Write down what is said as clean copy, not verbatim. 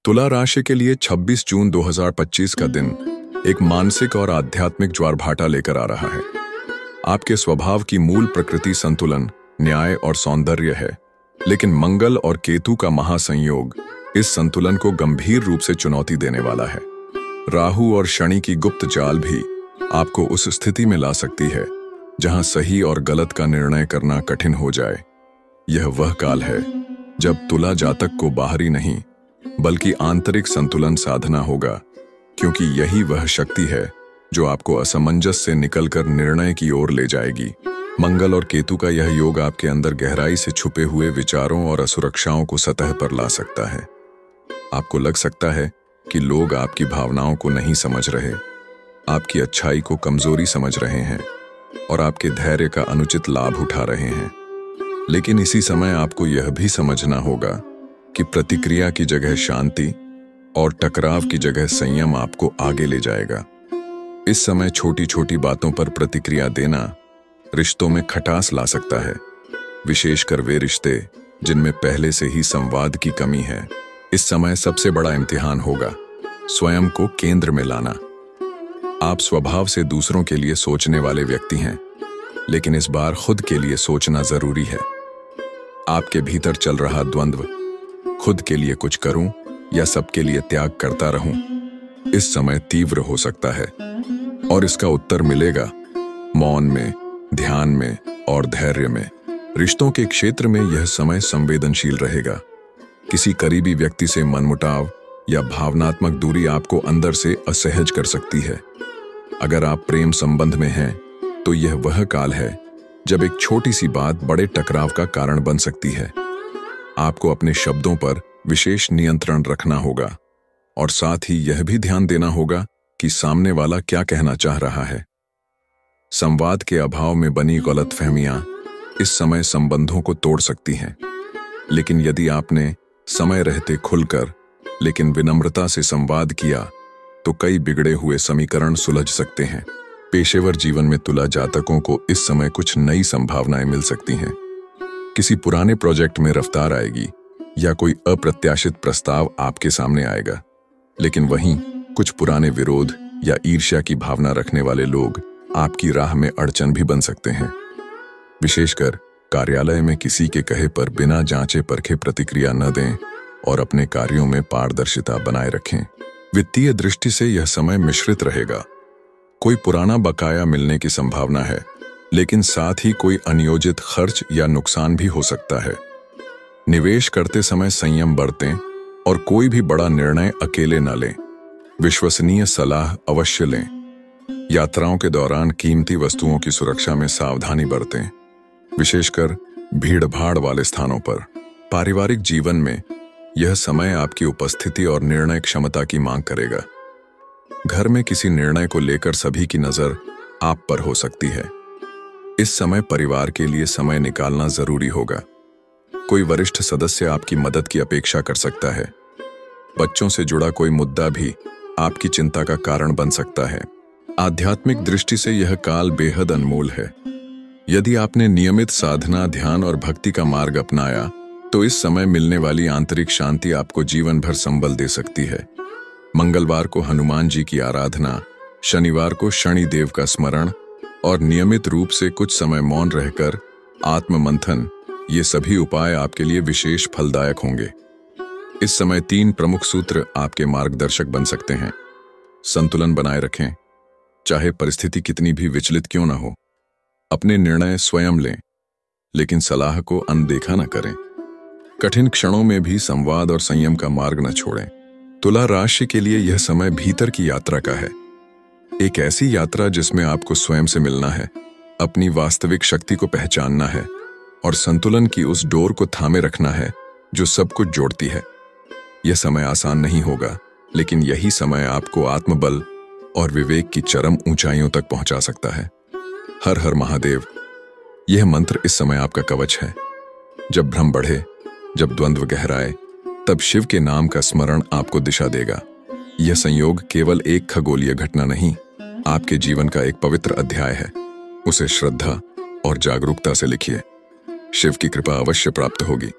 तुला राशि के लिए 26 जून 2025 का दिन एक मानसिक और आध्यात्मिक ज्वार भाटा लेकर आ रहा है। आपके स्वभाव की मूल प्रकृति संतुलन, न्याय और सौंदर्य है, लेकिन मंगल और केतु का महासंयोग इस संतुलन को गंभीर रूप से चुनौती देने वाला है। राहु और शनि की गुप्त चाल भी आपको उस स्थिति में ला सकती है जहां सही और गलत का निर्णय करना कठिन हो जाए। यह वह काल है जब तुला जातक को बाहरी नहीं बल्कि आंतरिक संतुलन साधना होगा, क्योंकि यही वह शक्ति है जो आपको असमंजस से निकलकर निर्णय की ओर ले जाएगी। मंगल और केतु का यह योग आपके अंदर गहराई से छुपे हुए विचारों और असुरक्षाओं को सतह पर ला सकता है। आपको लग सकता है कि लोग आपकी भावनाओं को नहीं समझ रहे, आपकी अच्छाई को कमजोरी समझ रहे हैं और आपके धैर्य का अनुचित लाभ उठा रहे हैं। लेकिन इसी समय आपको यह भी समझना होगा कि प्रतिक्रिया की जगह शांति और टकराव की जगह संयम आपको आगे ले जाएगा। इस समय छोटी छोटी बातों पर प्रतिक्रिया देना रिश्तों में खटास ला सकता है, विशेषकर वे रिश्ते जिनमें पहले से ही संवाद की कमी है। इस समय सबसे बड़ा इम्तिहान होगा स्वयं को केंद्र में लाना। आप स्वभाव से दूसरों के लिए सोचने वाले व्यक्ति हैं, लेकिन इस बार खुद के लिए सोचना जरूरी है। आपके भीतर चल रहा द्वंद्व, खुद के लिए कुछ करूं या सबके लिए त्याग करता रहूं, इस समय तीव्र हो सकता है और इसका उत्तर मिलेगा मौन में, ध्यान में और धैर्य में। रिश्तों के क्षेत्र में यह समय संवेदनशील रहेगा। किसी करीबी व्यक्ति से मनमुटाव या भावनात्मक दूरी आपको अंदर से असहज कर सकती है। अगर आप प्रेम संबंध में हैं, तो यह वह काल है जब एक छोटी सी बात बड़े टकराव का कारण बन सकती है। आपको अपने शब्दों पर विशेष नियंत्रण रखना होगा और साथ ही यह भी ध्यान देना होगा कि सामने वाला क्या कहना चाह रहा है। संवाद के अभाव में बनी गलतफहमियां इस समय संबंधों को तोड़ सकती हैं, लेकिन यदि आपने समय रहते खुलकर लेकिन विनम्रता से संवाद किया तो कई बिगड़े हुए समीकरण सुलझ सकते हैं। पेशेवर जीवन में तुला जातकों को इस समय कुछ नई संभावनाएं मिल सकती हैं। किसी पुराने प्रोजेक्ट में रफ्तार आएगी या कोई अप्रत्याशित प्रस्ताव आपके सामने आएगा, लेकिन वहीं कुछ पुराने विरोध या ईर्ष्या की भावना रखने वाले लोग आपकी राह में अड़चन भी बन सकते हैं। विशेषकर कार्यालय में किसी के कहे पर बिना जांचे परखे प्रतिक्रिया न दें और अपने कार्यों में पारदर्शिता बनाए रखें। वित्तीय दृष्टि से यह समय मिश्रित रहेगा। कोई पुराना बकाया मिलने की संभावना है, लेकिन साथ ही कोई अनियोजित खर्च या नुकसान भी हो सकता है। निवेश करते समय संयम बरतें और कोई भी बड़ा निर्णय अकेले न लें। विश्वसनीय सलाह अवश्य लें। यात्राओं के दौरान कीमती वस्तुओं की सुरक्षा में सावधानी बरतें, विशेषकर भीड़-भाड़ वाले स्थानों पर। पारिवारिक जीवन में यह समय आपकी उपस्थिति और निर्णय क्षमता की मांग करेगा। घर में किसी निर्णय को लेकर सभी की नजर आप पर हो सकती है। इस समय परिवार के लिए समय निकालना जरूरी होगा। कोई वरिष्ठ सदस्य आपकी मदद की अपेक्षा कर सकता है। बच्चों से जुड़ा कोई मुद्दा भी आपकी चिंता का कारण बन सकता है। आध्यात्मिक दृष्टि से यह काल बेहद अनमोल है। यदि आपने नियमित साधना, ध्यान और भक्ति का मार्ग अपनाया, तो इस समय मिलने वाली आंतरिक शांति आपको जीवन भर संबल दे सकती है। मंगलवार को हनुमान जी की आराधना, शनिवार को शनि देव का स्मरण और नियमित रूप से कुछ समय मौन रहकर आत्म मंथन, ये सभी उपाय आपके लिए विशेष फलदायक होंगे। इस समय 3 प्रमुख सूत्र आपके मार्गदर्शक बन सकते हैं। संतुलन बनाए रखें, चाहे परिस्थिति कितनी भी विचलित क्यों न हो। अपने निर्णय स्वयं लें, लेकिन सलाह को अनदेखा न करें। कठिन क्षणों में भी संवाद और संयम का मार्ग न छोड़ें। तुला राशि के लिए यह समय भीतर की यात्रा का है। एक ऐसी यात्रा जिसमें आपको स्वयं से मिलना है, अपनी वास्तविक शक्ति को पहचानना है और संतुलन की उस डोर को थामे रखना है जो सब कुछ जोड़ती है। यह समय आसान नहीं होगा, लेकिन यही समय आपको आत्मबल और विवेक की चरम ऊंचाइयों तक पहुंचा सकता है। हर हर महादेव, यह मंत्र इस समय आपका कवच है। जब भ्रम बढ़े, जब द्वंद्व गहराए, तब शिव के नाम का स्मरण आपको दिशा देगा। यह संयोग केवल एक खगोलीय घटना नहीं, आपके जीवन का एक पवित्र अध्याय है। उसे श्रद्धा और जागरूकता से लिखिए। शिव की कृपा अवश्य प्राप्त होगी।